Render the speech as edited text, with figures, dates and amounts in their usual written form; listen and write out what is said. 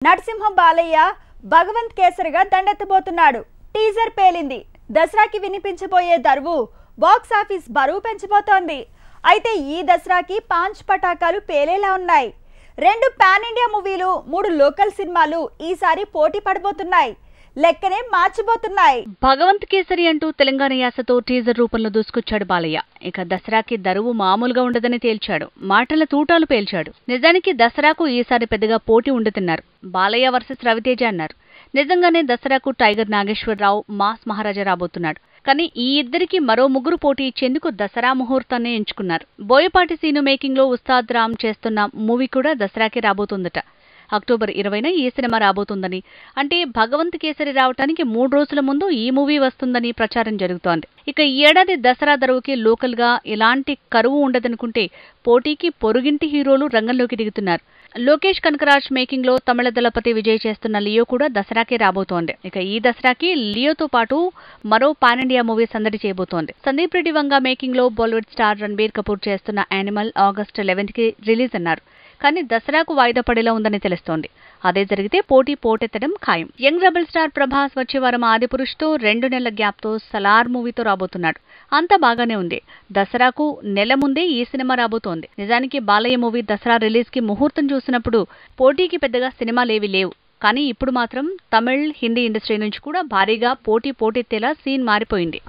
Narasimham Balayya Bhagavanth కేసరిగా దండెత్తబోతున్నాడు. Teaser పేలింది. దసరాకి వినిపించబోయే దరువు box office బరువు పెంచబోతోంది. అయితే ఈ దసరాకి పాంచ్ పటాకాలు పేలేలా ఉన్నాయి. 2 పాన్ ఇండియా మూవీలు, 3 లోకల్ సినిమాలు ఈసారి పోటీ పడబోతున్నాయి. లెక్కనే మార్చిపోతున్నాయి. భగవంత్ కేసరి అంటూ తెలంగాణ యాసతో టీజర్ రూపంలో దూసుకొచ్చాడు బాలయ్య. ఇక దసరాకి దరువు మామూలుగా ఉండదని తేల్చాడు. మాటల తూటాలు పేల్చాడు. నిజానికి దసరాకు ఈసారి పెద్దగా పోటీ ఉండదన్నారు. బాలయ్య వర్సెస్ రవితేజ అన్నారు. నిజంగానే దసరాకు టైగర్ నాగేశ్వరరావు, మాస్ మహారాజా రాబోతున్నాడు. కానీ ఈ ఇద్దరికి మరో 3 పోటీ ఇచ్చేందుకు దసరా ముహూర్తాన్ని ఎంచుకున్నారు. బోయపాటి సీను మేకింగ్ లో ఉస్తాద్ రామ్ చేస్తున్న మూవీ కూడా దసరాకి రాబోతుందట. అక్టోబర్ 20న ఈ సినిమా రాబోతుందని, అంటే భగవంత్ కేసరి రావటానికి 3 రోజుల ముందు ఈ మూవీ వస్తుందని ప్రచారం జరుగుతోంది. ఇక ఈ ఏడాది దసరా దరువుకి లోకల్ గా ఎలాంటి కరువు ఉండదనుకుంటే పోటీకి పొరుగింటి హీరోలు రంగంలోకి దిగుతున్నారు. లోకేష్ కనకరాజ్ మేకింగ్ లో తమిళ దళపతి విజయ్ చేస్తున్న లియో కూడా దసరాకే రాబోతోంది. ఇక ఈ దసరాకి లియోతో పాటు మరో పాన్ ఇండియా మూవీ సందడి చేయబోతోంది. సందీప్ రెడ్డి వంగ మేకింగ్ లో బాలీవుడ్ స్టార్ రణబీర్ కపూర్ చేస్తున్న యానిమల్ ఆగస్టు 11 కి రిలీజ్ అన్నారు. కానీ దసరాకు వాయిదా పడేలా ఉందని తెలుస్తోంది. అదే జరిగితే పోటెత్తడం ఖాయం. యంగ్ రెబల్ స్టార్ ప్రభాస్ వచ్చే వారం ఆదిపురుష్ తో 2 నెలల గ్యాప్ తో సలార్ మూవీతో రాబోతున్నాడు. అంతా బాగానే ఉంది. దసరాకు నెల ముందే ఈ సినిమా రాబోతోంది. నిజానికి బాలయ్య మూవీ దసరా రిలీజ్ కి ముహూర్తం చూసినప్పుడు పోటీకి పెద్దగా సినిమాలేవి లేవు. కానీ ఇప్పుడు మాత్రం తమిళ్, హిందీ ఇండస్ట్రీ నుంచి కూడా భారీగా పోటెత్తేలా సీన్ మారిపోయింది.